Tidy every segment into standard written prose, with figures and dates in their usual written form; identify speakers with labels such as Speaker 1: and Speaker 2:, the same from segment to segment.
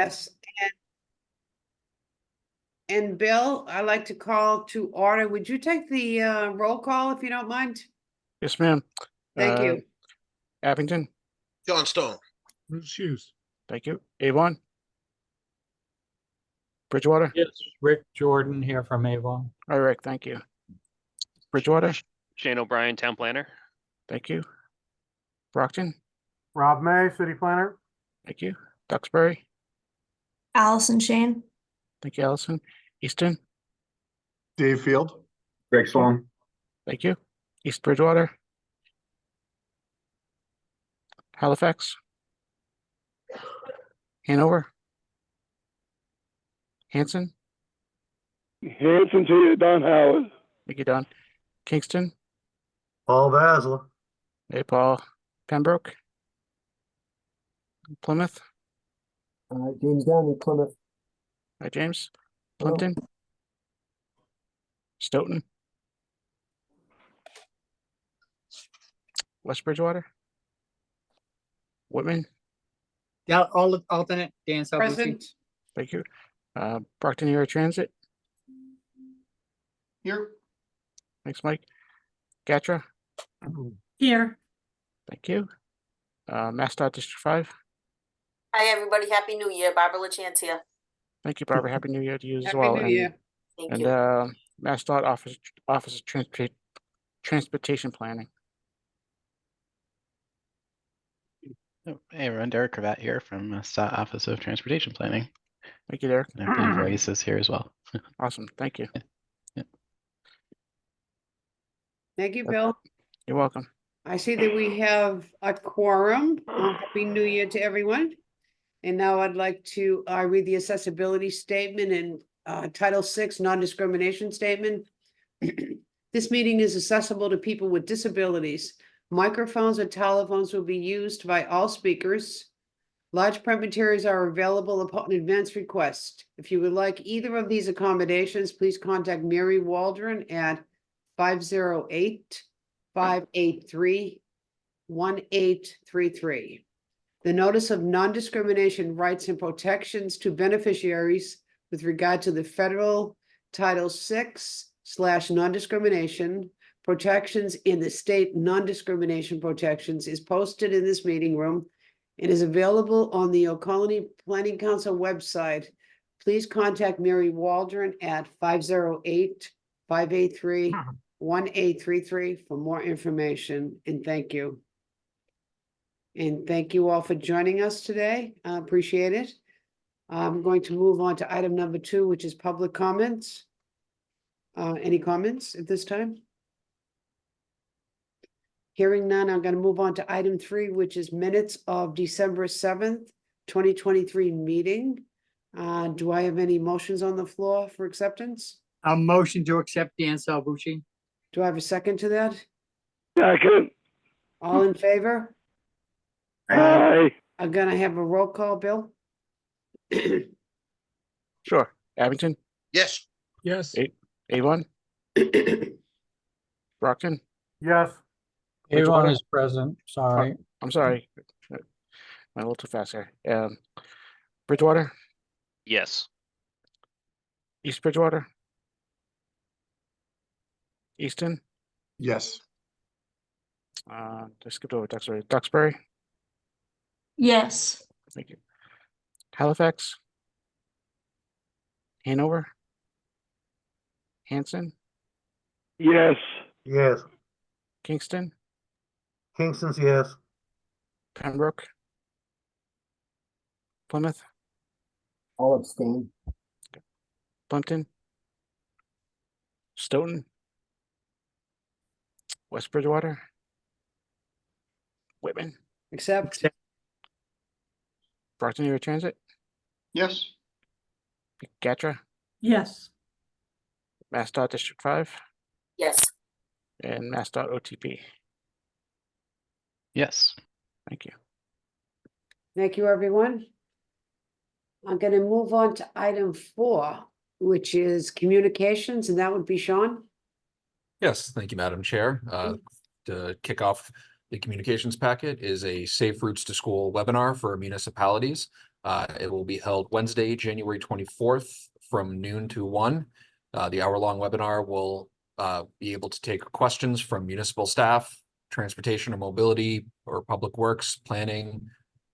Speaker 1: Yes. And Bill, I'd like to call to order. Would you take the roll call if you don't mind?
Speaker 2: Yes, ma'am.
Speaker 1: Thank you.
Speaker 2: Abington.
Speaker 3: John Stone.
Speaker 4: Bruce Hughes.
Speaker 2: Thank you. Avon. Bridgewater.
Speaker 4: Yes, Rick Jordan here from Avon.
Speaker 2: All right, thank you. Bridgewater.
Speaker 5: Shane O'Brien, town planner.
Speaker 2: Thank you. Brockton.
Speaker 6: Rob May, city planner.
Speaker 2: Thank you. Duxbury.
Speaker 7: Allison Shane.
Speaker 2: Thank you, Allison. Easton.
Speaker 6: Dave Field.
Speaker 8: Greg Swan.
Speaker 2: Thank you. East Bridgewater. Halifax. Hanover. Hanson.
Speaker 8: Hanson's here, Don Howard.
Speaker 2: Thank you, Don. Kingston.
Speaker 6: Paul Basler.
Speaker 2: Hey, Paul. Pembroke. Plymouth.
Speaker 9: James Downey, Plymouth.
Speaker 2: Hi, James.
Speaker 9: Hello.
Speaker 2: Plimpton. Stoughton. West Bridgewater. Whitman.
Speaker 10: Yeah, alternate, Dan Salvucci.
Speaker 1: Present.
Speaker 2: Thank you. Brockton Area Transit.
Speaker 3: Here.
Speaker 2: Thanks, Mike. Gatra.
Speaker 1: Here.
Speaker 2: Thank you. MassDOT District 5.
Speaker 11: Hi, everybody. Happy New Year. Barbara LaChance here.
Speaker 2: Thank you, Barbara. Happy New Year to you as
Speaker 1: Happy
Speaker 2: well.
Speaker 1: New Year.
Speaker 11: Thank
Speaker 2: And
Speaker 11: you.
Speaker 2: MassDOT Office of Transportation Planning.
Speaker 12: Hey everyone, Derek Cravat here from STOT Office of Transportation Planning.
Speaker 2: Thank you, Derek.
Speaker 12: And I believe Royce is here as well.
Speaker 2: Awesome. Thank you.
Speaker 1: Thank you, Bill.
Speaker 2: You're welcome.
Speaker 1: I see that we have a quorum. Happy New Year to everyone. And now I'd like to read the accessibility statement and Title VI non-discrimination statement. This meeting is accessible to people with disabilities. Microphones or telephones will be used by all speakers. Large print materials are available upon advance request. If you would like either of these accommodations, please contact Mary Waldron at 508-583-1833. The notice of non-discrimination rights and protections to beneficiaries with regard to the federal Title VI/non-discrimination protections in the state non-discrimination protections is posted in this meeting room and is available on the Ocolony Planning Council website. Please contact Mary Waldron at 508-583-1833 for more information, and thank you. And thank you all for joining us today. I appreciate it. I'm going to move on to item number 2, which is public comments. Any comments at this time? Hearing none, I'm going to move on to item 3, which is minutes of December 7th, 2023 meeting. Do I have any motions on the floor for acceptance?
Speaker 10: A motion to accept Dan Salvucci.
Speaker 1: Do I have a second to that?
Speaker 8: Second.
Speaker 1: All in favor?
Speaker 8: Aye.
Speaker 1: I'm going to have a roll call, Bill.
Speaker 2: Sure. Abington.
Speaker 3: Yes.
Speaker 4: Yes.
Speaker 2: Avon. Brockton.
Speaker 6: Yes.
Speaker 4: Avon is present. Sorry.
Speaker 2: I'm sorry. I'm a little too fast here. Bridgewater.
Speaker 5: Yes.
Speaker 2: East Bridgewater. Easton.
Speaker 6: Yes.
Speaker 2: Just skipped over Duxbury. Duxbury.
Speaker 7: Yes.
Speaker 2: Thank you. Halifax. Hanover. Hanson.
Speaker 8: Yes.
Speaker 6: Yes.
Speaker 2: Kingston.
Speaker 6: Kingston's yes.
Speaker 2: Pembroke. Plymouth.
Speaker 9: All abstain.
Speaker 2: Plimpton. Stoughton. West Bridgewater. Whitman.
Speaker 1: Accept.
Speaker 2: Brockton Area Transit.
Speaker 3: Yes.
Speaker 2: Gatra.
Speaker 1: Yes.
Speaker 2: MassDOT District 5.
Speaker 11: Yes.
Speaker 2: And MassDOT OTP.
Speaker 12: Yes.
Speaker 2: Thank you.
Speaker 1: Thank you, everyone. I'm going to move on to item 4, which is communications, and that would be Sean.
Speaker 13: Yes, thank you, Madam Chair. To kick off the communications packet is a Safe Routes to School webinar for municipalities. It will be held Wednesday, January 24th from noon to 1. The hour-long webinar will be able to take questions from municipal staff, transportation or mobility, or public works, planning,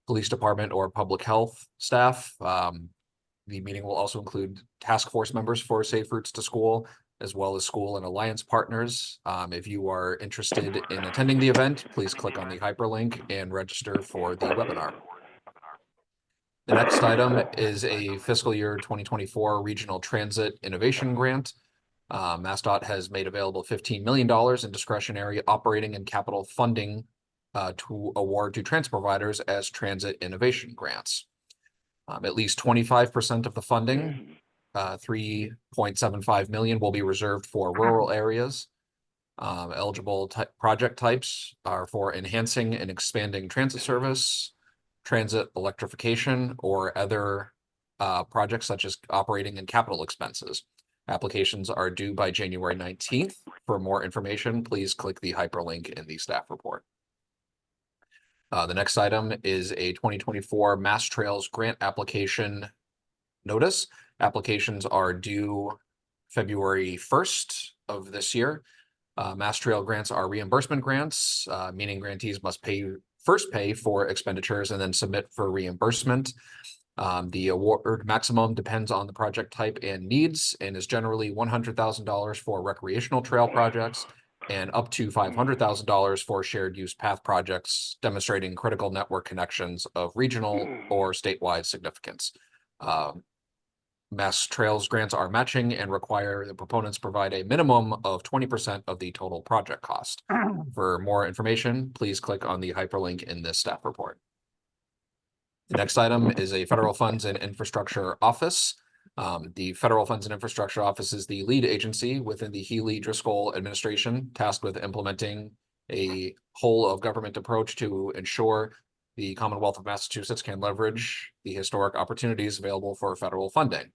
Speaker 13: police department, or public health staff. The meeting will also include task force members for Safe Routes to School, as well as school and alliance partners. If you are interested in attending the event, please click on the hyperlink and register for the webinar. The next item is a fiscal year 2024 Regional Transit Innovation Grant. MassDOT has made available $15 million in discretionary operating and capital funding to award to transit providers as transit innovation grants. At least 25% of the funding, $3.75 million, will be reserved for rural areas. Eligible project types are for enhancing and expanding transit service, transit electrification, or other projects such as operating and capital expenses. Applications are due by January 19th. For more information, please click the hyperlink in the staff report. The next item is a 2024 Mass Trails grant application notice. Applications are due February 1st of this year. Mass Trail grants are reimbursement grants, meaning grantees must first pay for expenditures and then submit for reimbursement. The award maximum depends on the project type and needs, and is generally $100,000 for recreational trail projects and up to $500,000 for shared use path projects demonstrating critical network connections of regional or statewide significance. Mass Trails grants are matching and require the proponents provide a minimum of 20% of the total project cost. For more information, please click on the hyperlink in this staff report. The next item is a Federal Funds and Infrastructure Office. The Federal Funds and Infrastructure Office is the lead agency within the Healy-Driscoll administration, tasked with implementing a whole of government approach to ensure the Commonwealth of Massachusetts can leverage the historic opportunities available for federal funding.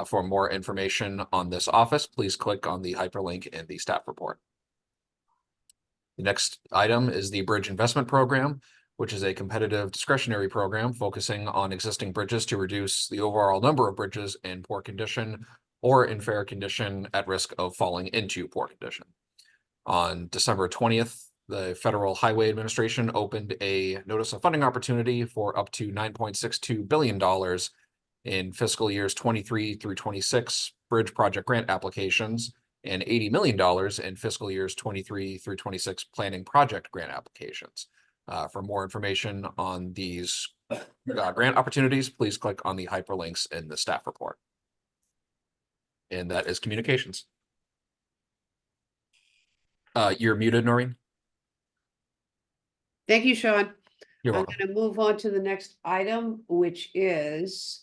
Speaker 13: For more information on this office, please click on the hyperlink in the staff report. The next item is the Bridge Investment Program, which is a competitive discretionary program focusing on existing bridges to reduce the overall number of bridges in poor condition or in fair condition at risk of falling into poor condition. On December 20th, the Federal Highway Administration opened a notice of funding opportunity for up to $9.62 billion in fiscal years 23 through 26 bridge project grant applications and $80 million in fiscal years 23 through 26 planning project grant applications. For more information on these grant opportunities, please click on the hyperlinks in the staff report. And that is communications. You're muted, Noreen.
Speaker 1: Thank you, Sean.
Speaker 13: You're
Speaker 1: I'm
Speaker 13: welcome.
Speaker 1: going to move on to the next item, which is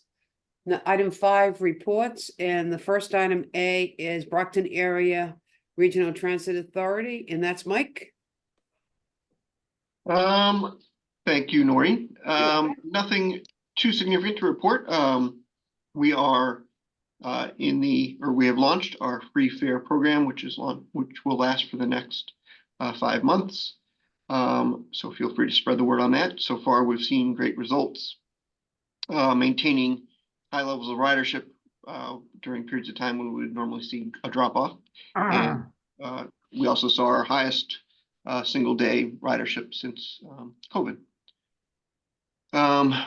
Speaker 1: item 5, reports. And the first item A is Brockton Area Regional Transit Authority, and that's Mike.
Speaker 3: Thank you, Noreen. Nothing too significant to report. We are we have launched our free fare program, which will last for the next 5 months. So feel free to spread the word on that. So far, we've seen great results, maintaining high levels of ridership during periods of time when we would normally see a drop off. And we also saw our highest single day ridership since COVID.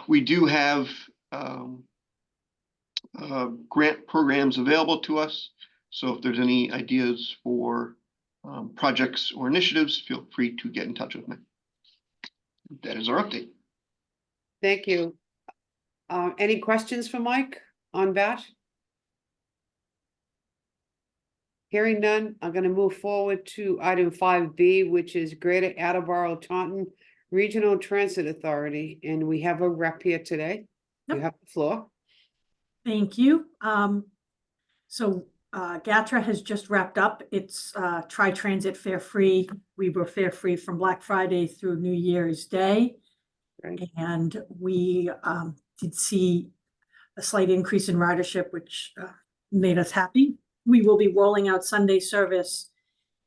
Speaker 3: We do have grant programs available to us. So if there's any ideas for projects or initiatives, feel free to get in touch with me. That is our update.
Speaker 1: Thank you. Any questions for Mike on that? Hearing none, I'm going to move forward to item 5B, which is Greater Attleboro Taunton Regional Transit Authority. And we have a rep here today. You have the floor.
Speaker 14: Thank you. So GATRA has just wrapped up its Tri-Transit Fare Free. We were fare free from Black Friday through New Year's Day.
Speaker 1: Right.
Speaker 14: And we did see a slight increase in ridership, which made us happy. We will be rolling out Sunday service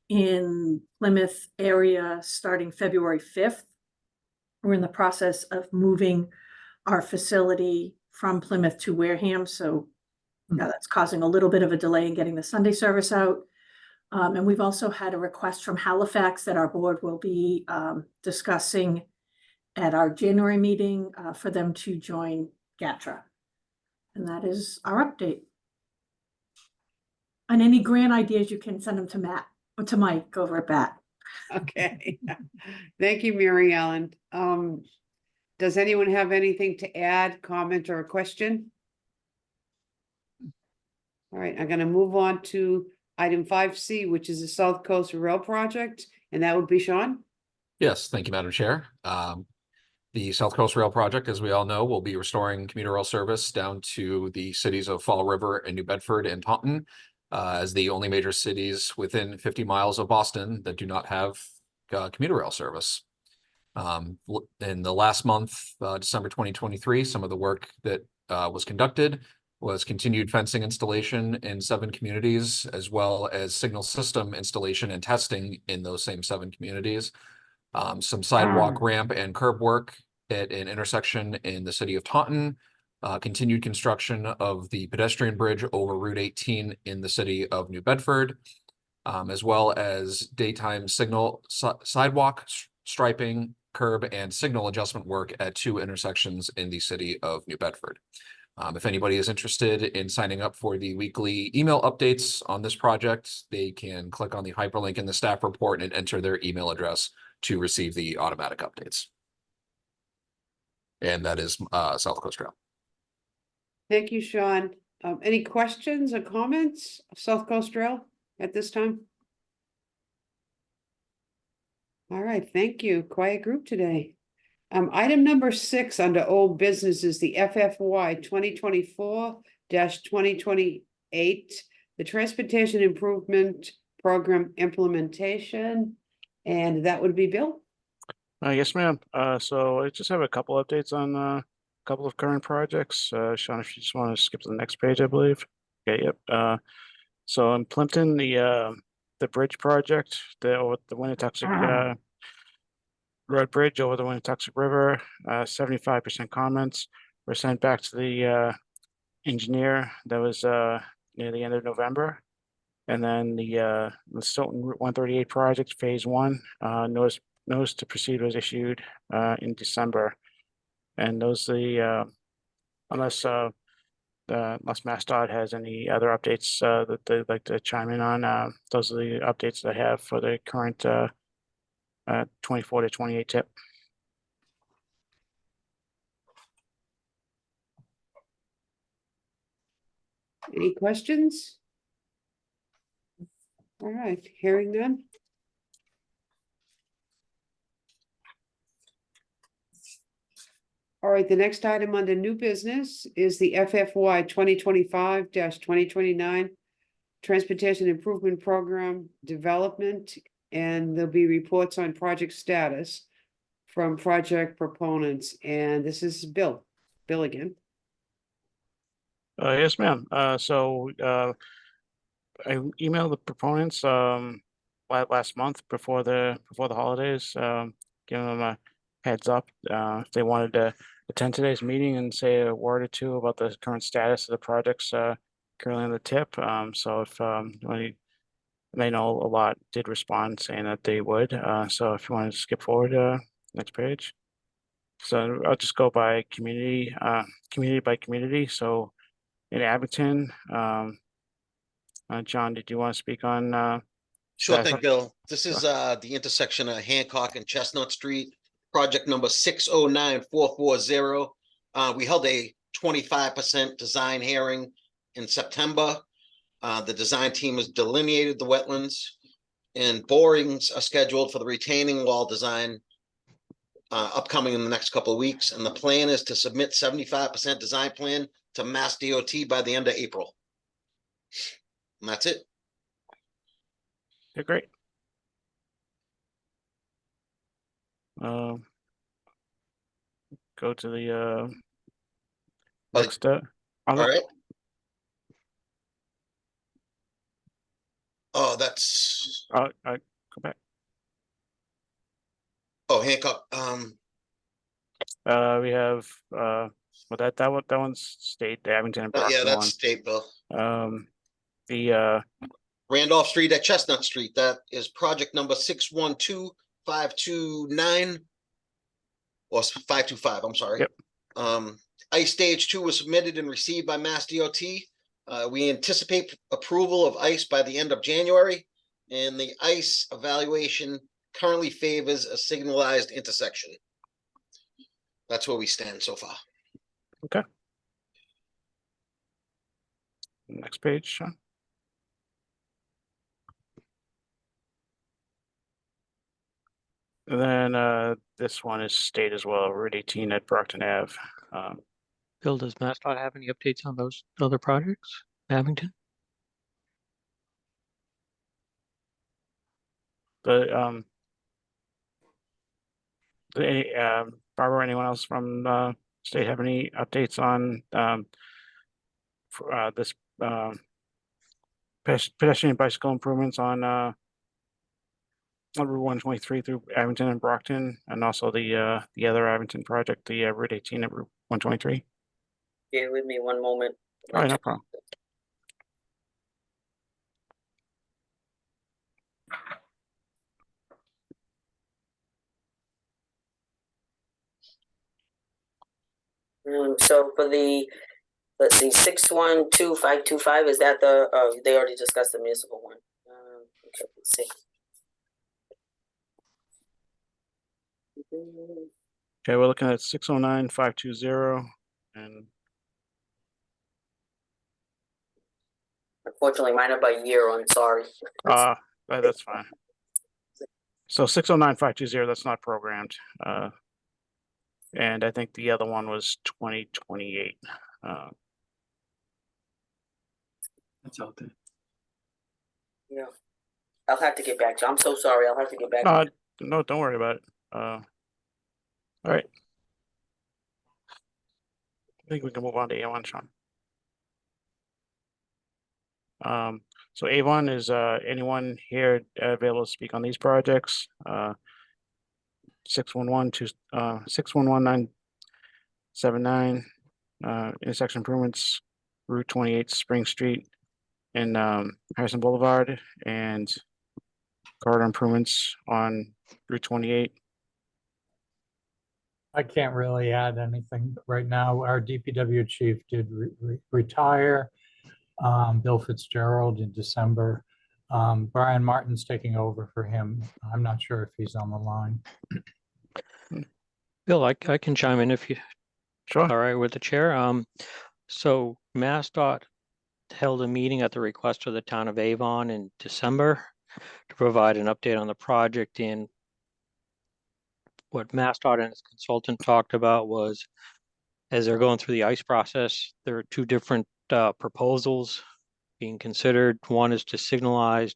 Speaker 14: in Plymouth area starting February 5th. We're in the process of moving our facility from Plymouth to Wareham, so that's causing a little bit of a delay in getting the Sunday service out. And we've also had a request from Halifax that our board will be discussing at our January meeting for them to join GATRA. And that is our update. And any grant ideas, you can send them to Matt or to Mike over at BAT.
Speaker 1: Okay. Thank you, Mary Ellen. Does anyone have anything to add, comment, or a question? All right, I'm gonna move on to item 5C, which is the South Coast Rail Project, and that would be Sean.
Speaker 13: Yes, thank you, Madam Chair. The South Coast Rail Project, as we all know, will be restoring commuter rail service down to the cities of Fall River and New Bedford and Taunton, as the only major cities within 50 miles of Boston that do not have commuter rail service. In the last month, December 2023, some of the work that was conducted was continued fencing installation in 7 communities, as well as signal system installation and testing in those same 7 communities. Some sidewalk, ramp, and curb work at an intersection in the city of Taunton. Continued construction of the pedestrian bridge over Route 18 in the city of New Bedford, as well as daytime signal sidewalk striping, curb, and signal adjustment work at 2 intersections in the city of New Bedford. If anybody is interested in signing up for the weekly email updates on this project, they can click on the hyperlink in the staff report and enter their email address to receive the automatic updates. And that is South Coast Rail.
Speaker 1: Thank you, Sean. Any questions or comments of South Coast Rail at this time? All right, thank you. Quiet group today. Item number 6 under old business is the FFY 2024-2028, the Transportation Improvement Program implementation. And that would be Bill.
Speaker 2: Yes, ma'am. So I just have a couple updates on a couple of current projects. Sean, if you just want to skip to the next page, I believe. Okay, yep. So in Plimpton, the bridge project, the Winnetoxet Road Bridge over the Winnetoxet River, 75% comments were sent back to the engineer. That was near the end of November. And then the Stoughton Route 138 project, phase 1, notice to proceed was issued in December. And those unless MassDOT has any other updates that they'd like to chime in on, those are the updates that I have for the current 24 to 28 tip.
Speaker 1: Any questions? All right, hearing none. All right, the next item under new business is the FFY 2025-2029 Transportation Improvement Program Development, and there'll be reports on project status from project proponents. And this is Bill. Bill again.
Speaker 2: Yes, ma'am. So I emailed the proponents last month before the holidays, giving them a heads up if they wanted to attend today's meeting and say a word or two about the current status of the projects currently on the tip. So if they know a lot did respond saying that they would. So if you want to skip forward, next page. So I'll just go by community by community. So in Abington, John, did you want to speak on?
Speaker 15: Sure thing, Bill. This is the intersection of Hancock and Chestnut Street, project number 609440. We held a 25% design hearing in September. The design team has delineated the wetlands, and borings are scheduled for the retaining wall design upcoming in the next couple of weeks. And the plan is to submit 75% design plan to Mass DOT by the end of April. And that's it.
Speaker 2: Okay, great. Go to the next.
Speaker 15: All right. Oh, that's.
Speaker 2: Go back.
Speaker 15: Oh, Hancock.
Speaker 2: We have, well, that one's state, the Abington and
Speaker 15: Yeah,
Speaker 2: Brockton
Speaker 15: that's
Speaker 2: one.
Speaker 15: state bill.
Speaker 2: The,
Speaker 15: Randolph Street at Chestnut Street, that is project number 612529. Or 525, I'm sorry.
Speaker 2: Yep.
Speaker 15: ICE Stage 2 was submitted and received by Mass DOT. We anticipate approval of ICE by the end of January, and the ICE evaluation currently favors a signalized intersection. That's where we stand so far.
Speaker 2: okay. Next page, Sean. And then this one is state as well, Route 18 at Brockton Ave.
Speaker 16: Bill, does MassDOT have any updates on those other projects, Abington?
Speaker 2: The Barbara, anyone else from state have any updates on this pedestrian and bicycle improvements on Route 123 through Abington and Brockton, and also the other Abington project, the Route 18 at Route 123?
Speaker 11: Bear with me one moment.
Speaker 2: All right, no problem.
Speaker 11: So for the, let's see, 612525, is that the, they already discussed the municipal one. Okay, let's see.
Speaker 2: Okay, we're looking at 609520 and
Speaker 11: Unfortunately, mine are by year, I'm sorry.
Speaker 2: that's fine. So 609520, that's not programmed. And I think the other one was 2028.
Speaker 10: That's out there.
Speaker 11: Yeah. I'll have to get back to you. I'm so sorry. I'll have to get back to you.
Speaker 2: No, don't worry about it. All right. I think we can move on to A1, Sean. So A1 is anyone here available to speak on these projects? 611-979 intersection improvements, Route 28 Spring Street and Harrison Boulevard, and corridor improvements on Route 28.
Speaker 4: I can't really add anything right now. Our DPW chief did retire. Bill Fitzgerald in December. Brian Martin's taking over for him. I'm not sure if he's on the line.
Speaker 16: Bill, I can chime in if you
Speaker 2: Sure.
Speaker 16: all right with the chair. So MassDOT held a meeting at the request of the town of Avon in December to provide an update on the project. And what MassDOT and its consultant talked about was, as they're going through the ICE process, there are two different proposals being considered. One is to signalize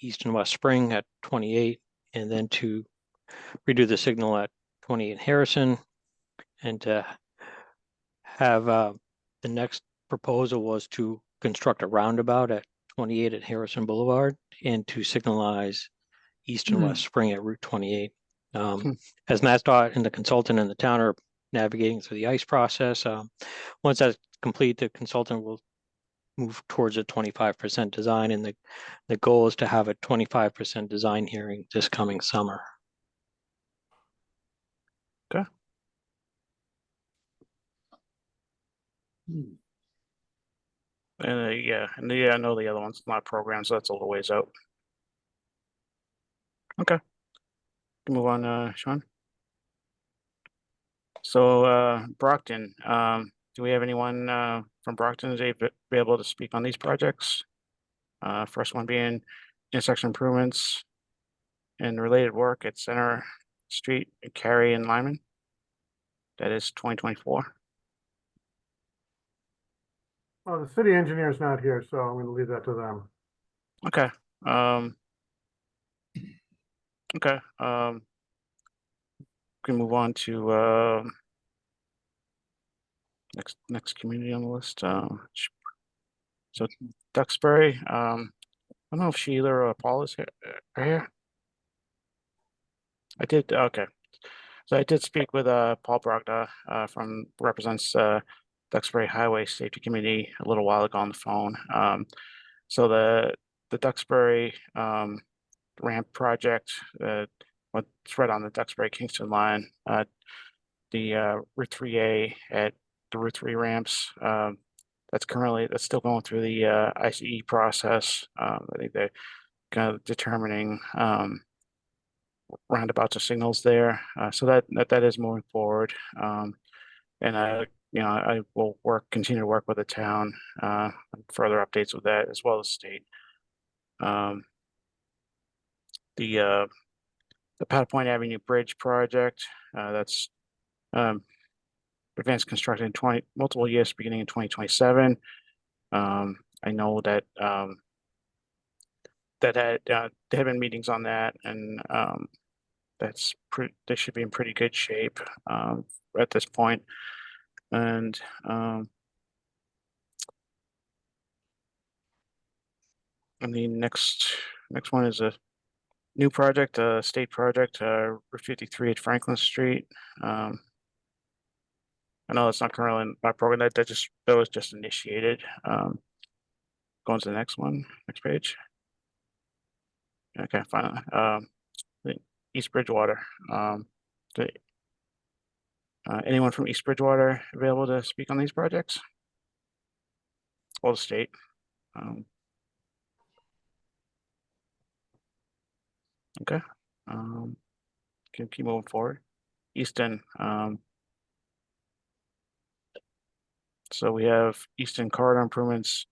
Speaker 16: East and West Spring at 28, and then to redo the signal at 28 Harrison, and to have the next proposal was to construct a roundabout at 28 at Harrison Boulevard and to signalize East and West Spring at Route 28. As MassDOT and the consultant and the town are navigating through the ICE process, once that's complete, the consultant will move towards a 25% design, and the goal is to have a 25% design hearing this coming summer.
Speaker 2: Okay. And yeah, I know the other one's not programmed, so that's a little ways out. Okay. Move on, Sean. So Brockton, do we have anyone from Brockton to be able to speak on these projects? First one being intersection improvements and related work at Center Street, Cary and Lyman. That is 2024.
Speaker 6: Well, the city engineer's not here, so I'm gonna leave that to them.
Speaker 2: Okay. Okay. We can move on to next community on the list. So Duxbury. I don't know if Sheila or Paul is here. I did. Okay. So I did speak with Paul Brogda from represents Duxbury Highway Safety Committee a little while ago on the phone. So the Duxbury ramp project, what's right on the Duxbury Kingston line, the Route 3A at the Route 3 ramps. That's still going through the ICE process. I think they're kind of determining roundabouts of signals there. So that is moving forward. And I will continue to work with the town on further updates with that as well as state. The Powder Point Avenue Bridge project, that's advanced construction in multiple years beginning in 2027. I know that there have been meetings on that, and they should be in pretty good shape at this point. And the next one is a new project, a state project, Route 53 at Franklin Street. I know it's not currently in my program. That was just initiated. Going to the next one, next page. Okay, finally. The East Bridgewater. Anyone from East Bridgewater available to speak on these projects? Or the state? Okay. Can keep moving forward. Easton. So we have Easton corridor improvements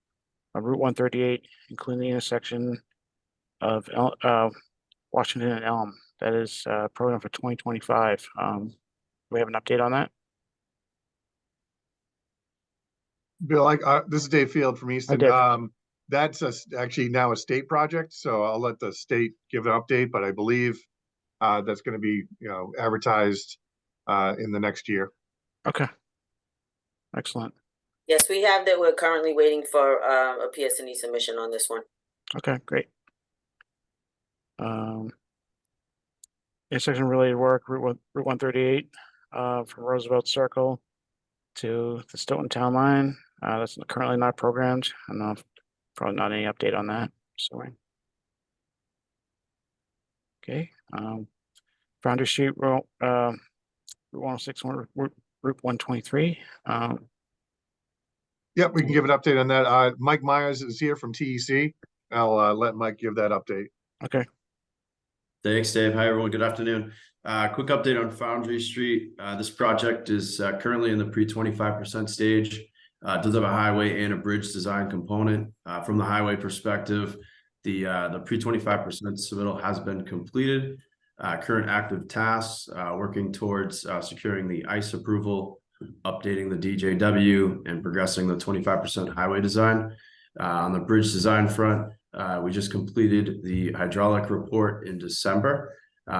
Speaker 2: on Route 138, including the intersection of Washington and Elm. That is program for 2025. We have an update on that.
Speaker 17: Bill, this is Dave Field from Easton.
Speaker 2: Dave.
Speaker 17: That's actually now a state project, so I'll let the state give an update, but I believe that's going to be advertised in the next year.
Speaker 2: Okay. Excellent.
Speaker 11: Yes, we have that. We're currently waiting for a PS&E submission on this one.
Speaker 2: Okay, great. Intersection related work, Route 138 from Roosevelt Circle to the Stoughton Town Line. That's currently not programmed. I don't know if probably not any update on that. Sorry. Okay. Foundry Street, Route 106, Route 123.
Speaker 17: Yep, we can give an update on that. Mike Myers is here from TEC. I'll let Mike give that update.
Speaker 2: Okay.
Speaker 10: Thanks, Dave. Hi, everyone. Good afternoon. Quick update on Foundry Street. This project is currently in the pre-25% stage. Does have a highway and a bridge design component. From the highway perspective, the pre-25% submittal has been completed. Current active tasks, working towards securing the ICE approval, updating the DJW, and progressing the 25% highway design. On the bridge design front, we just completed the hydraulic report in December.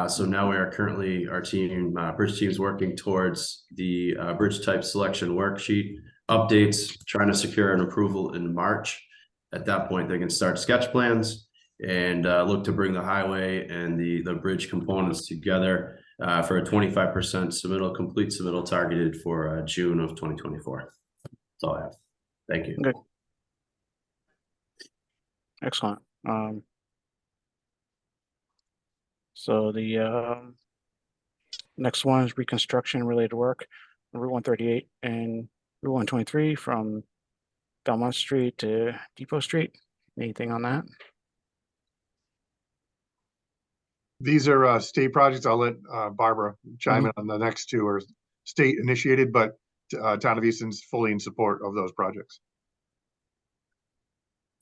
Speaker 10: So now we are currently, our team, bridge team is working towards the bridge type selection worksheet updates, trying to secure an approval in March. At that point, they can start sketch plans and look to bring the highway and the bridge components together for a 25% submittal, complete submittal targeted for June of 2024. That's all I have. Thank you.
Speaker 2: Okay. Excellent. So the next one is reconstruction related work, Route 138 and Route 123 from Belmont Street to Depot Street. Anything on that?
Speaker 17: These are state projects. I'll let Barbara chime in on the next two are state initiated, but Town of Easton's fully in support of those projects.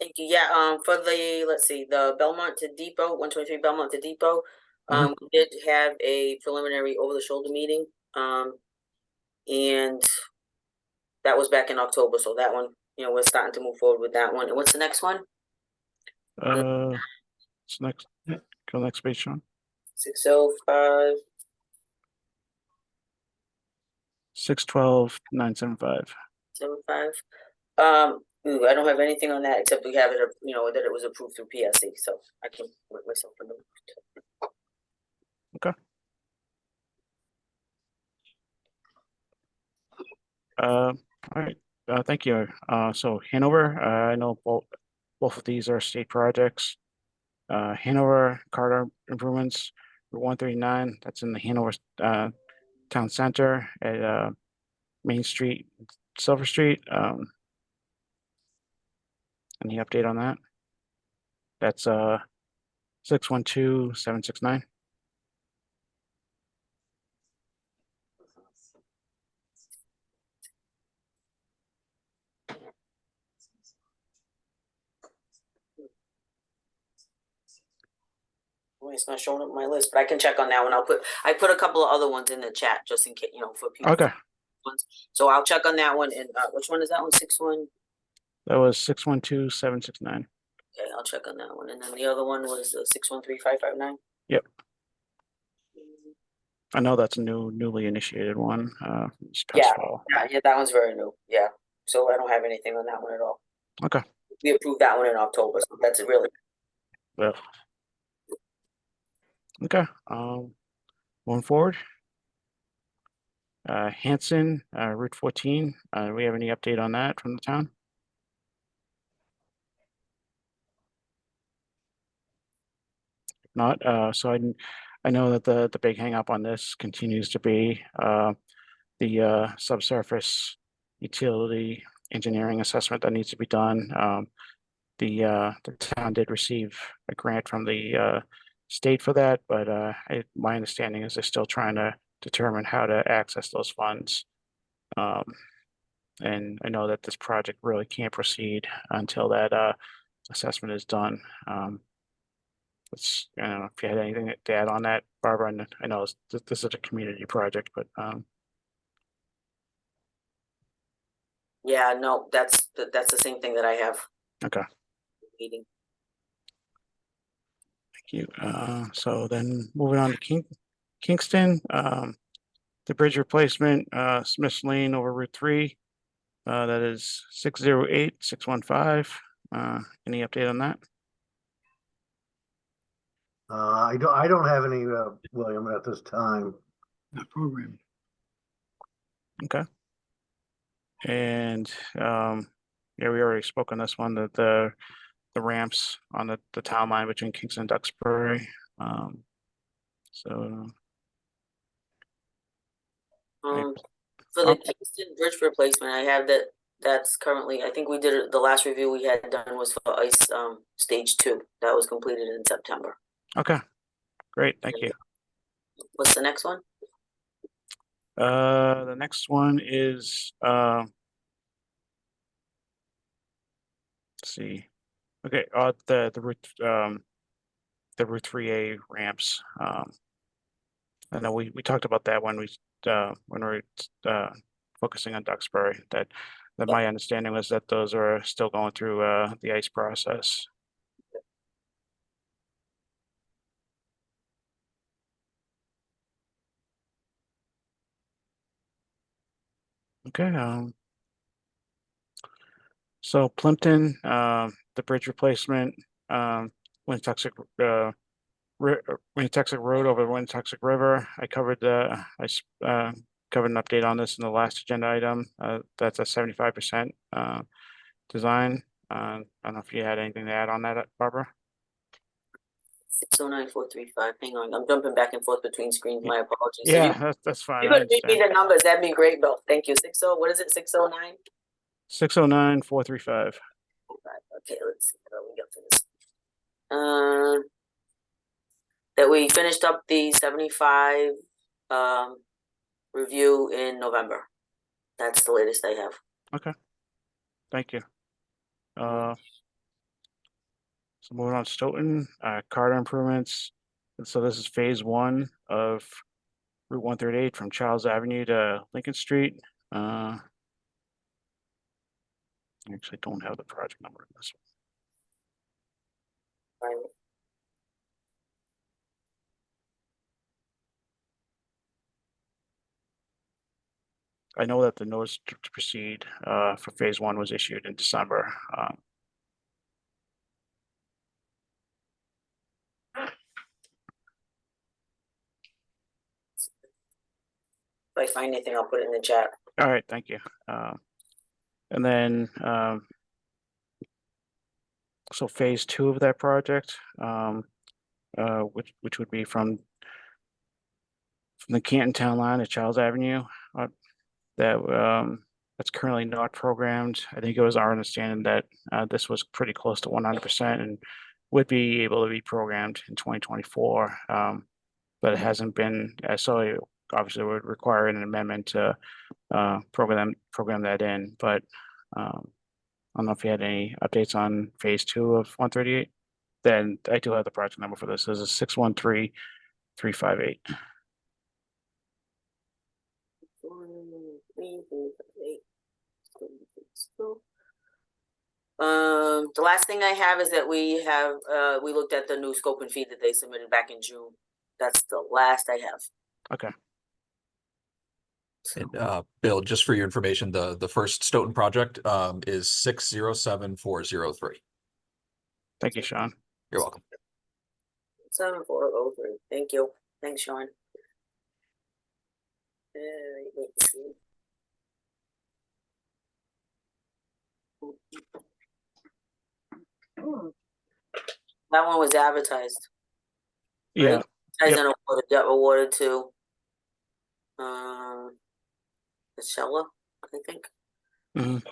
Speaker 11: Thank you. Yeah, for let's see, the Belmont to Depot, 123 Belmont to Depot, we did have a preliminary over-the-shoulder meeting, and that was back in October. So that one, we're starting to move forward with that one. And what's the next one?
Speaker 2: It's next. Go next page, Sean.
Speaker 11: 605.
Speaker 2: 612-975.
Speaker 11: 75. I don't have anything on that except we have it, that it was approved through PSC. So I can work myself in the.
Speaker 2: Okay. All right, thank you. So Hanover, I know both of these are state projects. Hanover corridor improvements, Route 139, that's in the Hanover Town Center at Main Street, Silver Street. Any update on that? That's 612769.
Speaker 11: Well, it's not showing up on my list, but I can check on that one. I put a couple of other ones in the chat just in case, for people.
Speaker 2: Okay,
Speaker 11: Ones. So I'll check on that one. And which one is that one? 61.
Speaker 2: that was 612769.
Speaker 11: Okay, I'll check on that one. And then the other one was 613559.
Speaker 2: Yep. I know that's a newly initiated one, this past
Speaker 11: Yeah,
Speaker 2: fall.
Speaker 11: yeah, that one's very new. Yeah, so I don't have anything on that one at all.
Speaker 2: Okay.
Speaker 11: We approved that one in October, so that's really.
Speaker 2: Yeah. Okay, moving forward. Hanson, Route 14, do we have any update on that from the town? If not, so I know that the big hang up on this continues to be the subsurface utility engineering assessment that needs to be done. The town did receive a grant from the state for that, but my understanding is they're still trying to determine how to access those funds. And I know that this project really can't proceed until that assessment is done. I don't know if you had anything to add on that, Barbara. And I know this is a community project, but
Speaker 11: Yeah, no, that's the same thing that I have.
Speaker 2: okay.
Speaker 11: Meeting.
Speaker 2: Thank you. So then moving on to Kingston, the bridge replacement, Smith's Lane over Route 3. That is 608615. Any update on that?
Speaker 6: I don't have any, William, at this time.
Speaker 2: Not program. Okay. And yeah, we already spoke on this one, that the ramps on the town line between Kingston and Duxbury. So
Speaker 11: For the Kingston Bridge replacement, I have that's currently, I think we did it, the last review we had done was for ice stage 2. That was completed in September.
Speaker 2: okay, great, thank you.
Speaker 11: What's the next one?
Speaker 2: The next one is let's see. Okay, the Route 3A ramps. I know we talked about that when we were focusing on Duxbury, that my understanding was that those are still going through the ice process. Okay, so Plimpton, the bridge replacement, Winnetoxet Road over Winnetoxet River. I covered covered an update on this in the last agenda item. That's a 75% design. I don't know if you had anything to add on that, Barbara.
Speaker 11: 609435. Hang on, I'm jumping back and forth between screens. My apologies.
Speaker 2: Yeah, that's fine.
Speaker 11: You could read me the numbers. That'd be great, Bill. Thank you. What is it? 609?
Speaker 2: 609435.
Speaker 11: Okay, let's see what we got for this. That we finished up the 75 review in November. That's the latest I have.
Speaker 2: Okay, thank you. So moving on to Stoughton, corridor improvements. And so this is phase 1 of Route 138 from Charles Avenue to Lincoln Street. I actually don't have the project number in this one.
Speaker 11: Right.
Speaker 2: I know that the notice to proceed for phase 1 was issued in December.
Speaker 11: I find anything, I'll put it in the chat.
Speaker 2: All right, thank you. And then, so phase 2 of that project, which would be from the Canton Town Line to Charles Avenue, that's currently not programmed. I think it was our understanding that this was pretty close to 100% and would be able to be programmed in 2024, but it hasn't been. So it obviously would require an amendment to program that in. But I don't know if you had any updates on phase 2 of 138. Then I do have the project number for this. This is 613358.
Speaker 11: The last thing I have is that we looked at the new scope and feed that they submitted back in June. That's the last I have.
Speaker 2: Okay.
Speaker 13: And Bill, just for your information, the first Stoughton project is 607403.
Speaker 2: Thank you, Sean.
Speaker 13: You're welcome.
Speaker 11: 7403. Thank you. Thanks, Sean. Let's see. That one was advertised.
Speaker 2: Yeah.
Speaker 11: Right? Advertised and awarded, got awarded to Michelle, I think.
Speaker 2: Mhm.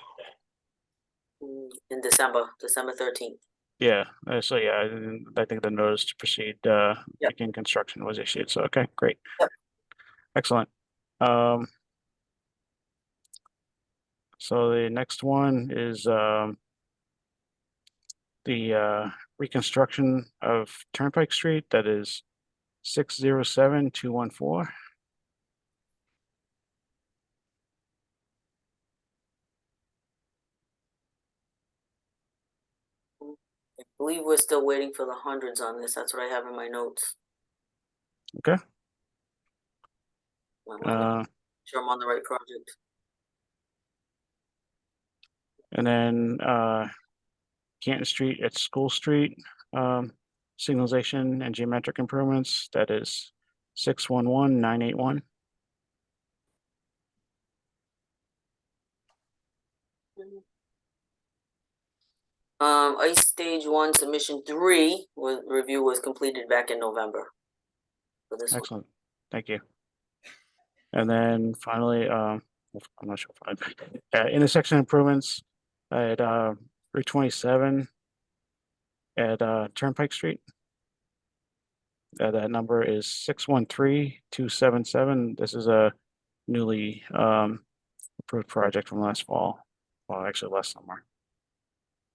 Speaker 11: In December 13th.
Speaker 2: Yeah. So yeah, I think the notice to proceed begin construction was issued. So okay, great.
Speaker 11: Yep.
Speaker 2: Excellent. So the next one is the reconstruction of Turnpike Street. That is 607214.
Speaker 11: I believe we're still waiting for the hundreds on this. That's what I have in my notes.
Speaker 2: Okay.
Speaker 11: Sure I'm on the right project.
Speaker 2: And then Canton Street at School Street, signalization and geometric improvements. That is 611981.
Speaker 11: Ice Stage 1 Submission 3 review was completed back in November. For this
Speaker 2: Excellent. Thank you. And then finally, I'm not sure if intersection improvements at Route 27 at Turnpike Street. That number is 613277. This is a newly approved project from last fall. Well, actually last summer.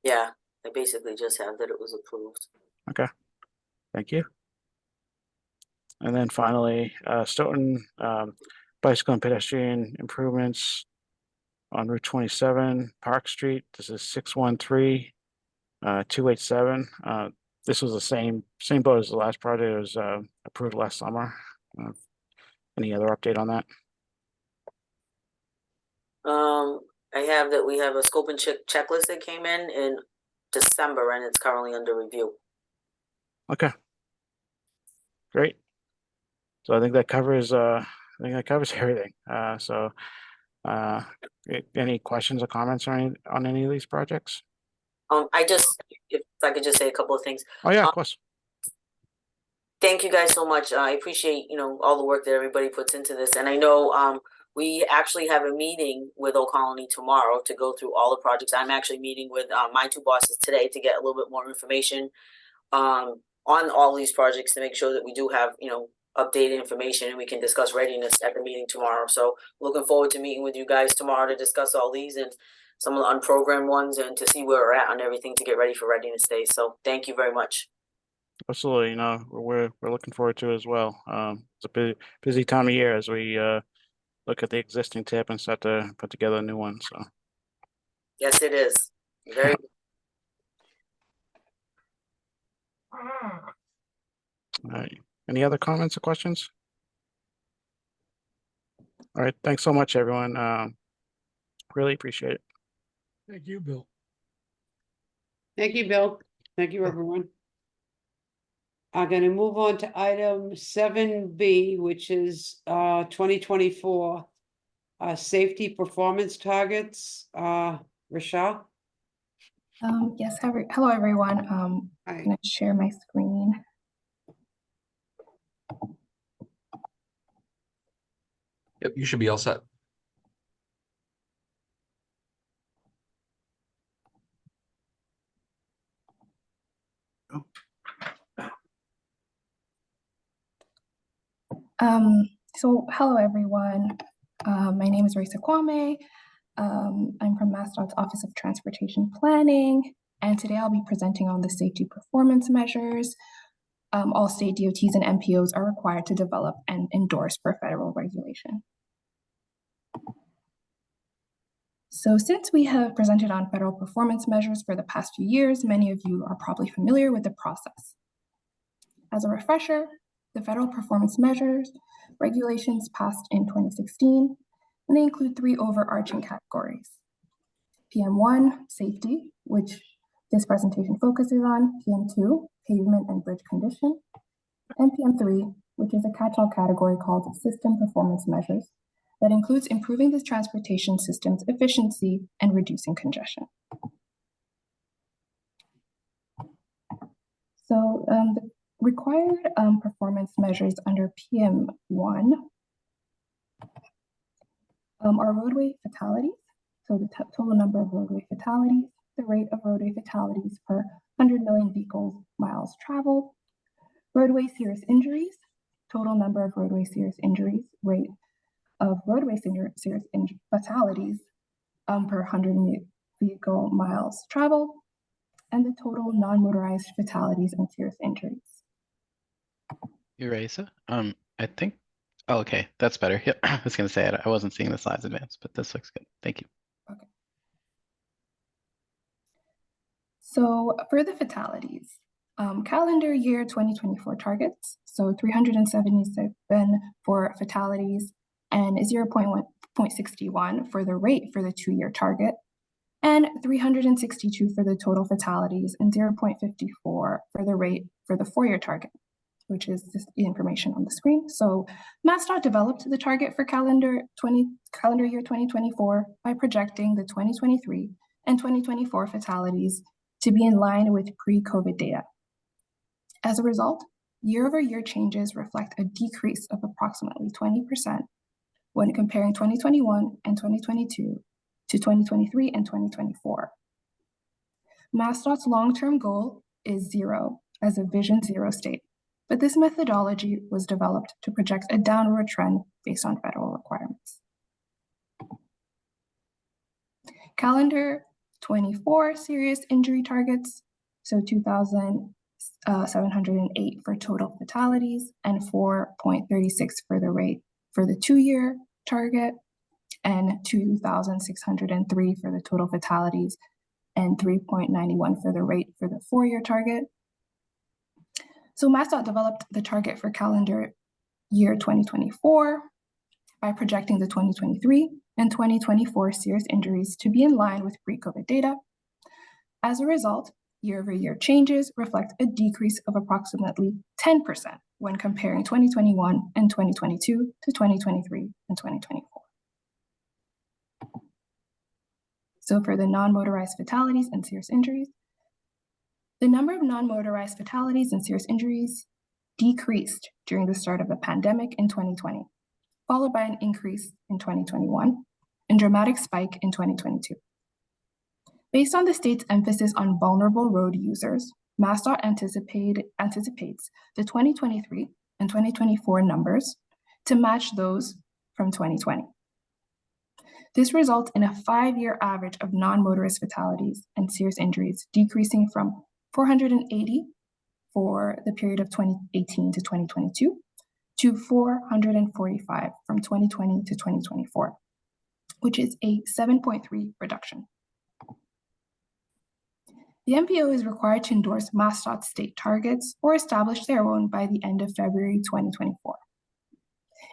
Speaker 11: Yeah, I basically just have that it was approved.
Speaker 2: Okay, thank you. And then finally, Stoughton bicycle and pedestrian improvements on Route 27, Park Street. This is 613287. This was the same boat as the last project. It was approved last summer. Any other update on that?
Speaker 11: I have that we have a scope and checklist that came in December, and it's currently under review.
Speaker 2: Okay, great. So I think that covers everything. So any questions or comments on any of these projects?
Speaker 11: If I could just say a couple of things.
Speaker 2: Oh yeah, of course.
Speaker 11: Thank you guys so much. I appreciate, all the work that everybody puts into this. And I know we actually have a meeting with Old Colony tomorrow to go through all the projects. I'm actually meeting with my two bosses today to get a little bit more information on all these projects to make sure that we do have, updated information and we can discuss readiness at the meeting tomorrow. So looking forward to meeting with you guys tomorrow to discuss all these and some of the unprogrammed ones and to see where we're at on everything to get ready for Readiness Day. So thank you very much.
Speaker 2: Absolutely. We're looking forward to it as well. It's a busy time of year as we look at the existing tip and start to put together a new one. So
Speaker 11: yes, it is very.
Speaker 2: All right. Any other comments or questions? All right. Thanks so much, everyone. Really appreciate it.
Speaker 6: Thank you, Bill.
Speaker 1: Thank you, Bill. Thank you, everyone. I'm gonna move on to item 7B, which is 2024 safety performance targets. Rashad?
Speaker 18: Yes, hello everyone. I'm gonna share my screen.
Speaker 13: Yep, you should be all set.
Speaker 18: So hello everyone. My name is Raisa Kwame. I'm from MassDOT's Office of Transportation Planning, and today I'll be presenting on the safety performance measures all state DOTs and MPOs are required to develop and endorse for federal regulation. So since we have presented on federal performance measures for the past few years, many of you are probably familiar with the process. As a refresher, the federal performance measures regulations passed in 2016, and they include 3 overarching categories. PM1, safety, which this presentation focuses on, PM2, pavement and bridge condition, and PM3, which is a catch-all category called system performance measures that includes improving the transportation system's efficiency and reducing congestion. So the required performance measures under PM1 are roadway fatalities, so the total number of roadway fatalities, the rate of roadway fatalities per 100 million vehicle miles traveled, roadway serious injuries, total number of roadway serious injuries, rate of roadway serious fatalities per 100 vehicle miles traveled, and the total non-motorized fatalities and serious injuries.
Speaker 12: Raisa, I think, oh, okay, that's better. Yep, I was gonna say I wasn't seeing the slides advanced, but this looks good. Thank you.
Speaker 18: Okay. So for the fatalities, calendar year 2024 targets, so 377 for fatalities and 0.61 for the rate for the 2-year target, and 362 for the total fatalities and 0.54 for the rate for the 4-year target, which is the information on the screen. So MassDOT developed the target for calendar year 2024 by projecting the 2023 and 2024 fatalities to be in line with pre-COVID data. As a result, year-over-year changes reflect a decrease of approximately 20% when comparing 2021 and 2022 to 2023 and 2024. MassDOT's long-term goal is 0 as a Vision 0 state, but this methodology was developed to project a downward trend based on federal requirements. Calendar 24 serious injury targets, so 2,708 for total fatalities and 4.36 for the rate for the 2-year target, and 2,603 for the total fatalities and 3.91 for the rate for the 4-year target. So MassDOT developed the target for calendar year 2024 by projecting the 2023 and 2024 serious injuries to be in line with pre-COVID data. As a result, year-over-year changes reflect a decrease of approximately 10% when comparing 2021 and 2022 to 2023 and 2024. So for the non-motorized fatalities and serious injuries, the number of non-motorized fatalities and serious injuries decreased during the start of the pandemic in 2020, followed by an increase in 2021 and dramatic spike in 2022. Based on the state's emphasis on vulnerable road users, MassDOT anticipates the 2023 and 2024 numbers to match those from 2020. This results in a 5-year average of non-motorist fatalities and serious injuries decreasing from 480 for the period of 2018 to 2022 to 445 from 2020 to 2024, which is a 7.3 reduction. The MPO is required to endorse MassDOT state targets or establish their own by the end of February 2024.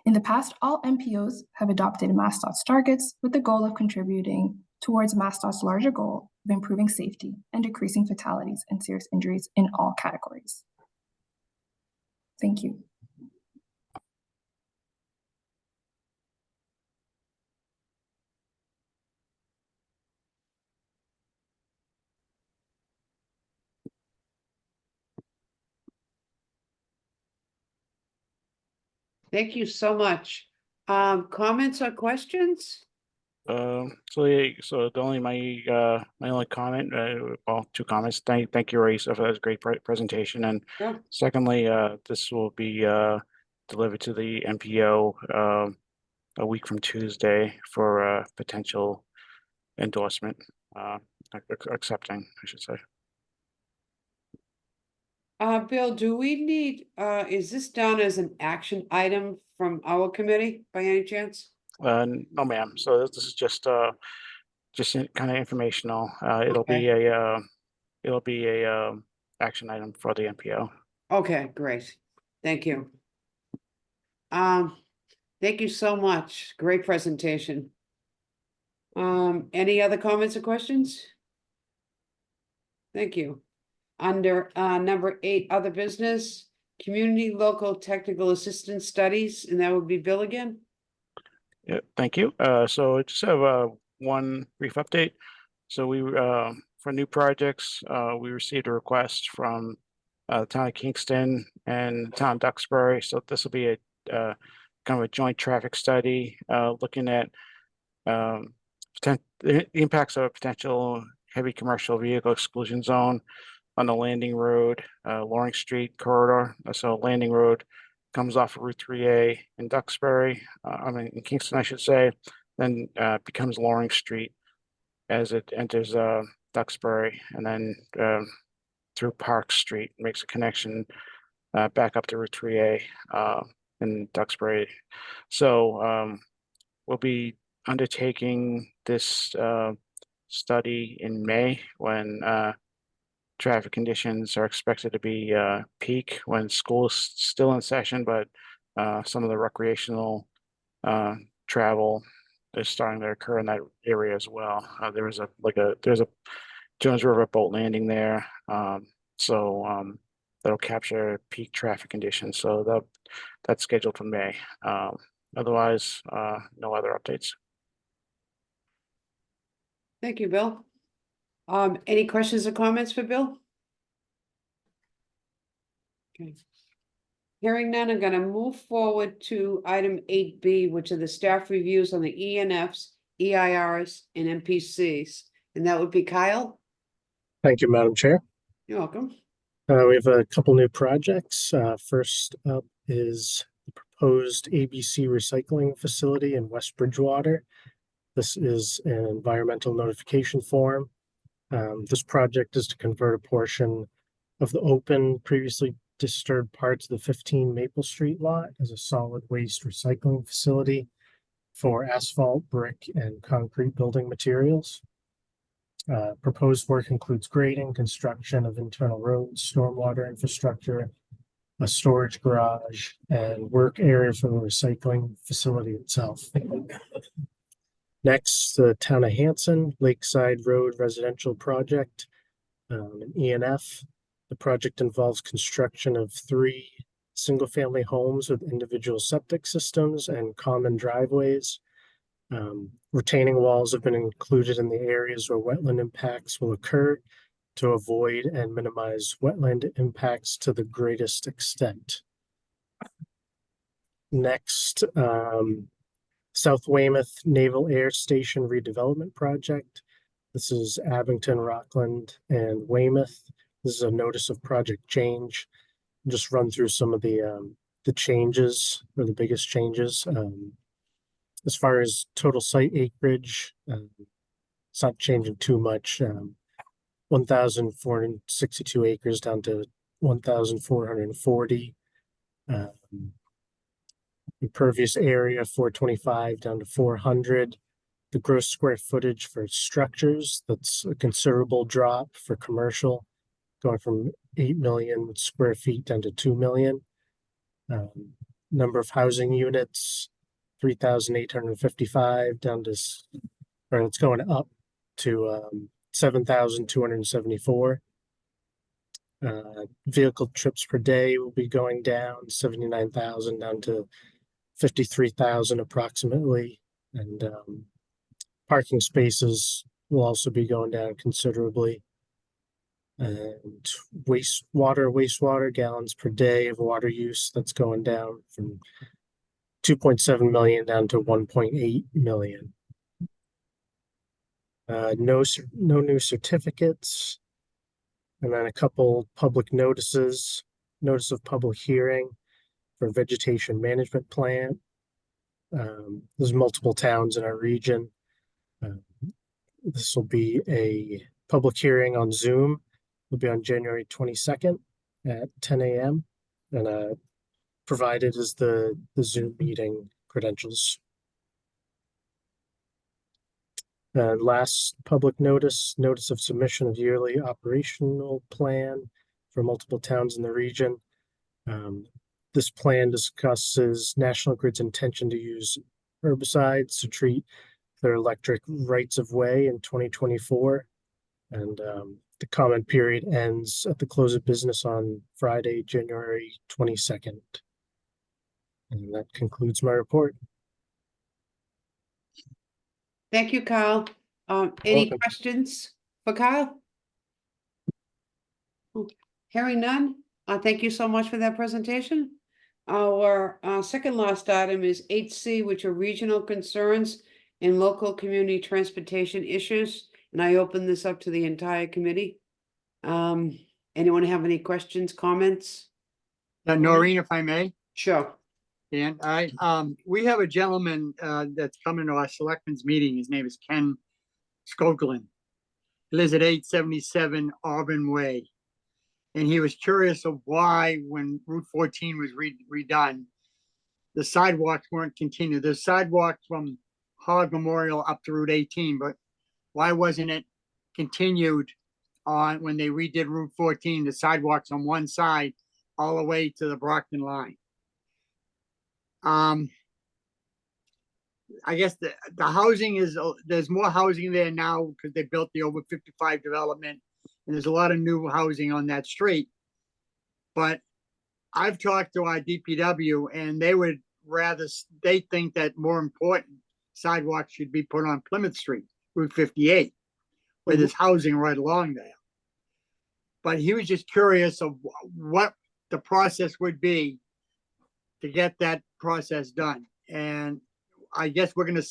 Speaker 18: In the past, all MPOs have adopted MassDOT's targets with the goal of contributing towards MassDOT's larger goal of improving safety and decreasing fatalities and serious injuries in all categories. Thank you.
Speaker 1: Thank you so much. Comments or questions?
Speaker 2: So the only my only comment, well, two comments. Thank you, Ray, for that great presentation. And
Speaker 1: Yeah.
Speaker 2: secondly, this will be delivered to the MPO a week from Tuesday for potential endorsement, accepting, I should say.
Speaker 1: Bill, do we need, is this down as an action item from our committee by any chance?
Speaker 2: No, ma'am. So this is just kind of informational. It'll be a action item for the MPO.
Speaker 1: Okay, great. Thank you. Thank you so much. Great presentation. Any other comments or questions? Thank you. Under number 8, other business, community local technical assistance studies, and that would be Bill again.
Speaker 2: Yeah, thank you. So I just have one brief update. So we for new projects, we received a request from the town of Kingston and the town of Duxbury. So this will be a kind of a joint traffic study looking at the impacts of a potential heavy commercial vehicle exclusion zone on the Landing Road, Loring Street corridor. So Landing Road comes off of Route 3A in Duxbury, in Kingston, I should say, then becomes Loring Street as it enters Duxbury, and then through Park Street, makes a connection back up to Route 3A in Duxbury. So we'll be undertaking this study in May when traffic conditions are expected to be peak, when school is still in session, but some of the recreational travel is starting to occur in that area as well. There's a Jones River boat landing there, that'll capture peak traffic conditions. So that's scheduled for May. Otherwise, no other updates.
Speaker 1: Thank you, Bill. Any questions or comments for Bill? Okay. Hearing none, I'm gonna move forward to item 8B, which are the staff reviews on the ENFs, EIRs, and MPCs. And that would be Kyle.
Speaker 19: Thank you, Madam Chair.
Speaker 1: You're welcome.
Speaker 19: We have a couple new projects. First up is the proposed ABC recycling facility in West Bridgewater. This is an environmental notification form. This project is to convert a portion of the open, previously disturbed parts of the 15 Maple Street lot as a solid waste recycling facility for asphalt, brick, and concrete building materials. Proposed work includes grading, construction of internal roads, stormwater infrastructure, a storage garage, and work area for the recycling facility itself. Next, the Town of Hanson Lakeside Road Residential Project, an ENF. The project involves construction of 3 single-family homes with individual septic systems and common driveways. Retaining walls have been included in the areas where wetland impacts will occur to avoid and minimize wetland impacts to the greatest extent. Next, South Weymouth Naval Air Station Redevelopment Project. This is Abington, Rockland, and Weymouth. This is a notice of project change. Just run through some of the changes, or the biggest changes. As far as total site acreage, it's not changing too much. 1,462 acres down to 1,440. Impervious area 425 down to 400. The gross square footage for structures, that's a considerable drop for commercial, going from 8 million square feet down to 2 million. Number of housing units, 3,855 down to, or it's going up to 7,274. Vehicle trips per day will be going down 79,000 down to 53,000 approximately. And parking spaces will also be going down considerably. And wastewater gallons per day of water use, that's going down from 2.7 million down to 1.8 million. No new certificates. And then a couple public notices, notice of public hearing for vegetation management plan. There's multiple towns in our region. This will be a public hearing on Zoom. It'll be on January 22nd at 10 a.m. And provided is the Zoom meeting credentials. And last public notice of submission of yearly operational plan for multiple towns in the region. This plan discusses National Grid's intention to use herbicides to treat their electric rights of way in 2024. And the comment period ends at the close of business on Friday, January 22nd. And that concludes my report.
Speaker 1: Thank you, Kyle. Any
Speaker 19: Welcome.
Speaker 1: questions for Kyle? Hearing none, thank you so much for that presentation. Our second last item is 8C, which are regional concerns and local community transportation issues. And I open this up to the entire committee. Anyone have any questions, comments?
Speaker 20: Noreen, if I may.
Speaker 1: Sure.
Speaker 20: And we have a gentleman that's coming to our selectmen's meeting. His name is Ken Skoglund. He lives at 877 Auburn Way. And he was curious of why, when Route 14 was redone, the sidewalks weren't continued. There's sidewalks from Hog Memorial up to Route 18, but why wasn't it continued on when they redid Route 14, the sidewalks on one side all the way to the Brockton line? I guess the housing is, there's more housing there now because they built the over 55 development, and there's a lot of new housing on that street. But I've talked to our DPW, and they think that more important sidewalks should be put on Plymouth Street, Route 58, where there's housing right along there. But he was just curious of what the process would be to get that process done. And I guess we're going to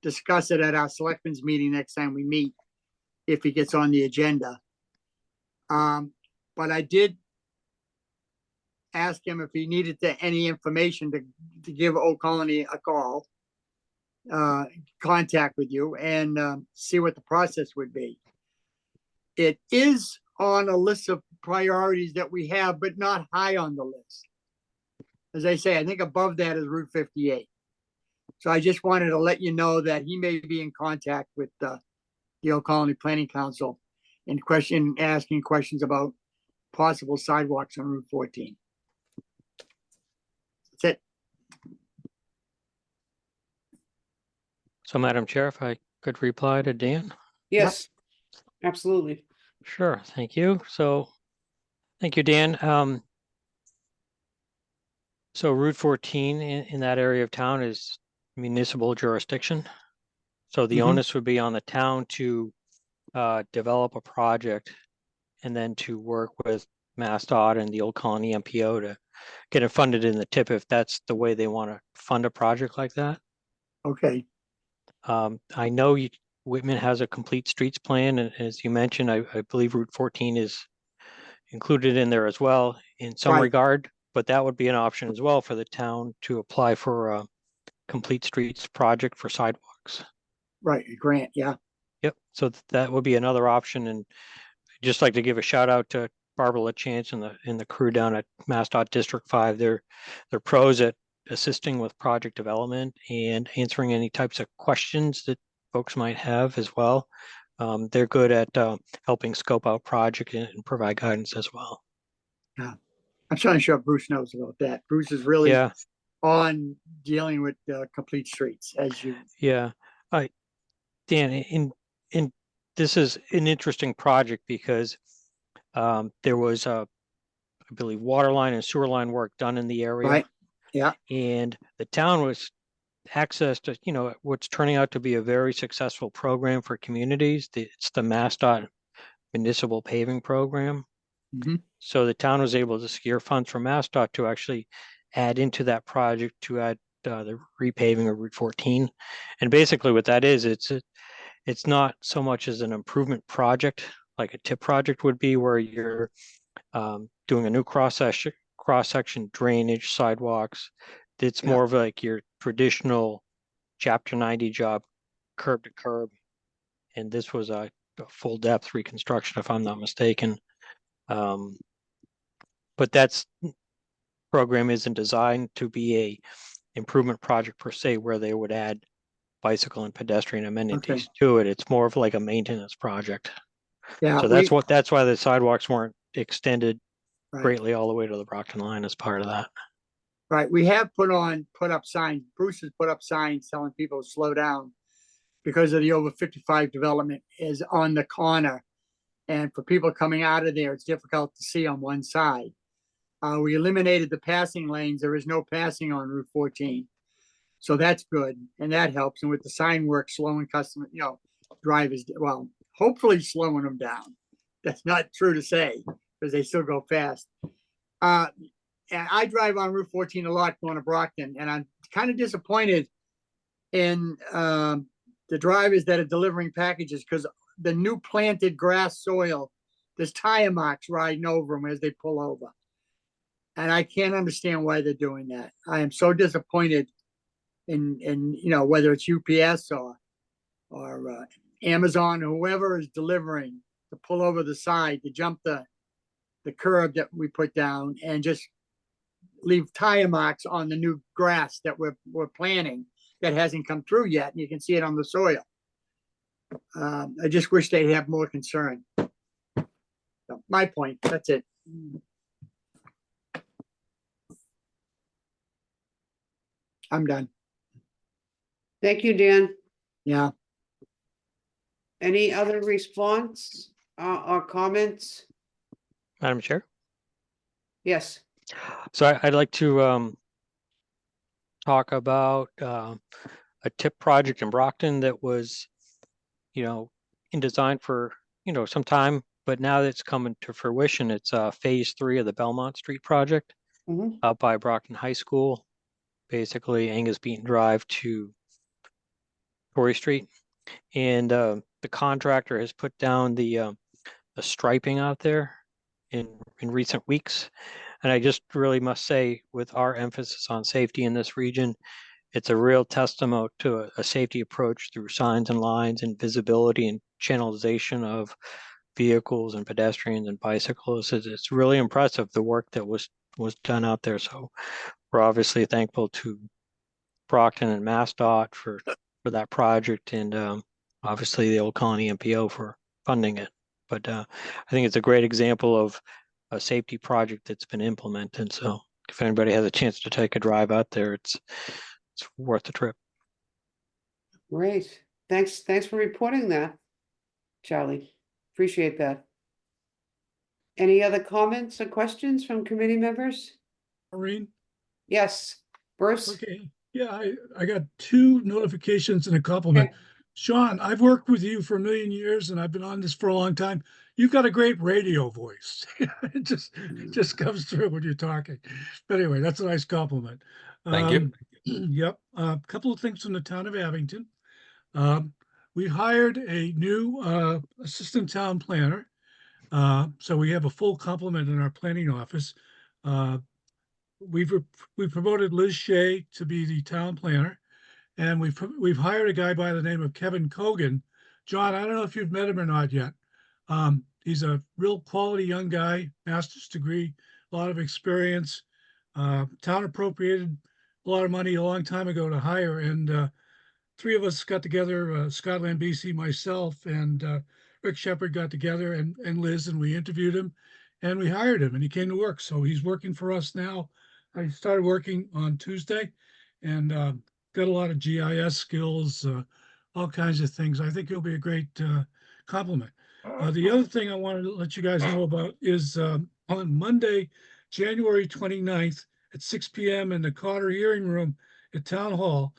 Speaker 20: discuss it at our selectmen's meeting next time we meet, if it gets on the agenda. But I did ask him if he needed any information to give Old Colony a call, contact with you, and see what the process would be. It is on a list of priorities that we have, but not high on the list. As I say, I think above that is Route 58. So I just wanted to let you know that he may be in contact with the Old Colony Planning Council and asking questions about possible sidewalks on Route 14. That's it.
Speaker 16: So Madam Chair, if I could reply to Dan?
Speaker 1: Yes, absolutely.
Speaker 16: Sure, thank you. So, thank you, Dan. So Route 14 in that area of town is municipal jurisdiction. So the onus would be on the town to develop a project and then to work with MassDOT and the Old Colony MPO to get it funded in the tip if that's the way they want to fund a project like that.
Speaker 20: Okay.
Speaker 16: I know Whitman has a complete streets plan, and as you mentioned, I believe Route 14 is included in there as well in some regard, but that would be an option as well for the town to apply for a complete streets project for sidewalks.
Speaker 20: Right, a grant, yeah.
Speaker 16: Yep, so that would be another option, and I'd just like to give a shout out to Barbara LaChance and the crew down at MassDOT District 5. They're pros at assisting with project development and answering any types of questions that folks might have as well. They're good at helping scope out project and provide guidance as well.
Speaker 20: Yeah, I'm trying to sure Bruce knows about that. Bruce is really on dealing with complete streets, as you.
Speaker 16: Yeah, Dan, in this is an interesting project because There was I believe, water line and sewer line work done in the area.
Speaker 20: Right. Yeah.
Speaker 16: And the town was access to, what's turning out to be a very successful program for communities. It's the MassDOT Municipal Paving Program.
Speaker 20: Mhm.
Speaker 16: So the town was able to secure funds from MassDOT to actually add into that project to add the repaving of Route 14. And basically what that is, it's not so much as an improvement project like a tip project would be, where you're doing a new cross section drainage, sidewalks. It's more of like your traditional Chapter 90 job, curb to curb. And this was a full depth reconstruction, if I'm not mistaken. But that's program isn't designed to be a improvement project per se, where they would add bicycle and pedestrian amenities to it. It's more of like a maintenance project.
Speaker 20: Yeah.
Speaker 16: So that's why the sidewalks weren't extended
Speaker 20: Right.
Speaker 16: greatly all the way to the Brockton line as part of that.
Speaker 20: Right. We have put up signs. Bruce has put up signs telling people to slow down because of the over 55 development is on the corner. And for people coming out of there, it's difficult to see on one side. We eliminated the passing lanes. There is no passing on Route 14. So that's good. And that helps. And with the sign work, slowing drivers, well, hopefully slowing them down. That's not true to say because they still go fast. And I drive on Route 14 a lot going to Brockton, and I'm kind of disappointed in the drivers that are delivering packages because the new planted grass soil, there's tire marks riding over them as they pull over. And I can't understand why they're doing that. I am so disappointed in whether it's UPS or Amazon, whoever is delivering, to pull over the side, to jump the curb that we put down and just leave tire marks on the new grass that we're planting that hasn't come through yet. And you can see it on the soil. I just wish they'd have more concern. So my point, that's it. I'm done.
Speaker 1: Thank you, Dan.
Speaker 20: Yeah.
Speaker 1: Any other response or comments?
Speaker 16: Madam Chair?
Speaker 1: Yes.
Speaker 16: So I'd like to talk about a tip project in Brockton that was, in design for, some time, but now that it's coming to fruition, it's phase 3 of the Belmont Street project out by Brockton High School, basically Angus Beaton Drive to Torrey Street. And the contractor has put down the striping out there in recent weeks. And I just really must say, with our emphasis on safety in this region, it's a real testament to a safety approach through signs and lines and visibility and channelization of vehicles and pedestrians and bicyclists. It's really impressive, the work that was done out there. So we're obviously thankful to Brockton and MassDOT for that project, and obviously the Old Colony MPO for funding it. But I think it's a great example of a safety project that's been implemented. So if anybody has a chance to take a drive out there, it's worth the trip.
Speaker 1: Great. Thanks for reporting that, Charlie. Appreciate that. Any other comments or questions from committee members?
Speaker 21: Maureen?
Speaker 1: Yes, Bruce?
Speaker 21: Okay, yeah, I got 2 notifications and a compliment.
Speaker 1: Okay.
Speaker 21: Sean, I've worked with you for a million years and I've been on this for a long time. You've got a great radio voice. It just comes through when you're talking. But anyway, that's a nice compliment.
Speaker 13: Thank you.
Speaker 21: Yep, a couple of things from the town of Abington. We hired a new assistant town planner. So we have a full complement in our planning office. We've promoted Liz Shea to be the town planner, and we've hired a guy by the name of Kevin Cogan. John, I don't know if you've met him or not yet. He's a real quality young guy, master's degree, a lot of experience. Town appropriated a lot of money a long time ago to hire, and 3 of us got together, Scott Lambisi, myself, and Rick Shepard got together, and Liz, and we interviewed him, and we hired him, and he came to work. So he's working for us now. I started working on Tuesday, and got a lot of GIS skills, all kinds of things. I think he'll be a great compliment. The other thing I wanted to let you guys know about is on Monday, January 29th at 6 p.m. in the Carter Hearing Room at Town Hall,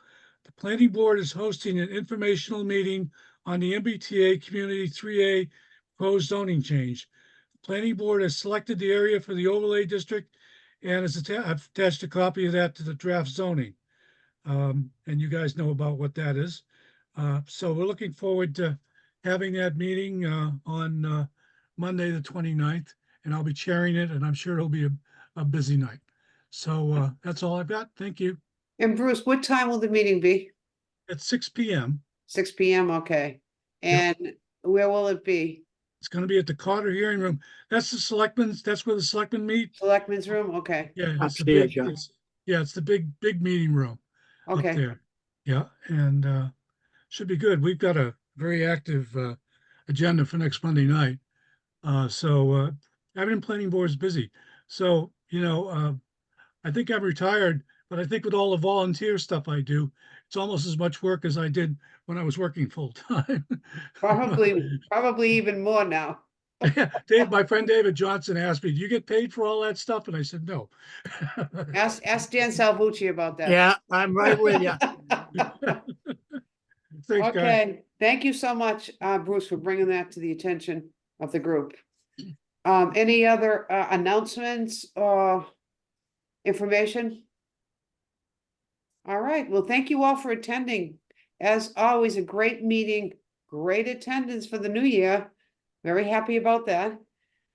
Speaker 21: the Planning Board is hosting an informational meeting on the MBTA Community 3A proposed zoning change. The Planning Board has selected the area for the overlay district and I've attached a copy of that to the draft zoning. And you guys know about what that is. So we're looking forward to having that meeting on Monday, the 29th, and I'll be chairing it, and I'm sure it'll be a busy night. So that's all I've got. Thank you.
Speaker 1: And Bruce, what time will the meeting be?
Speaker 21: At 6 p.m.
Speaker 1: 6 p.m., okay. And where will it be?
Speaker 21: It's going to be at the Carter Hearing Room. That's that's where the selectmen meet.
Speaker 1: Selectmen's room, okay.
Speaker 21: Yeah, it's the
Speaker 20: Upstairs,
Speaker 21: big,
Speaker 20: John.
Speaker 21: it's the big meeting room up
Speaker 1: Okay,
Speaker 21: there. Yeah, and should be good. We've got a very active agenda for next Monday night. So Abington Planning Board is busy. So, I think I'm retired, but I think with all the volunteer stuff I do, it's almost as much work as I did when I was working full time.
Speaker 1: probably even more now.
Speaker 21: My friend David Johnson asked me, "Do you get paid for all that stuff?" And I said, "No."
Speaker 1: Ask Dan Salvucci about that.
Speaker 20: Yeah, I'm right with you.
Speaker 21: Thanks, guys.
Speaker 1: Okay, thank you so much, Bruce, for bringing that to the attention of the group. Any other announcements or information? All right, well, thank you all for attending. As always, a great meeting, great attendance for the new year. Very happy about that.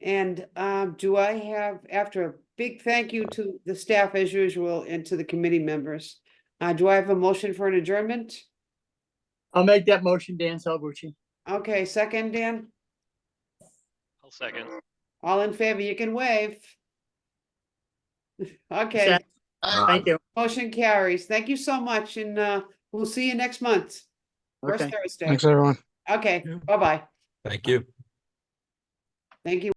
Speaker 1: And do I have, after a big thank you to the staff as usual and to the committee members, do I have a motion for an adjournment?
Speaker 20: I'll make that motion, Dan Salvucci.
Speaker 1: Okay, second, Dan?
Speaker 16: I'll second.
Speaker 1: All in favor, you can wave. Okay,
Speaker 20: Thank you.
Speaker 1: motion carries. Thank you so much, and we'll see you next month. First
Speaker 20: Okay.
Speaker 1: Thursday.
Speaker 2: Thanks, everyone.
Speaker 1: Okay, bye-bye.
Speaker 13: Thank you.
Speaker 1: Thank you.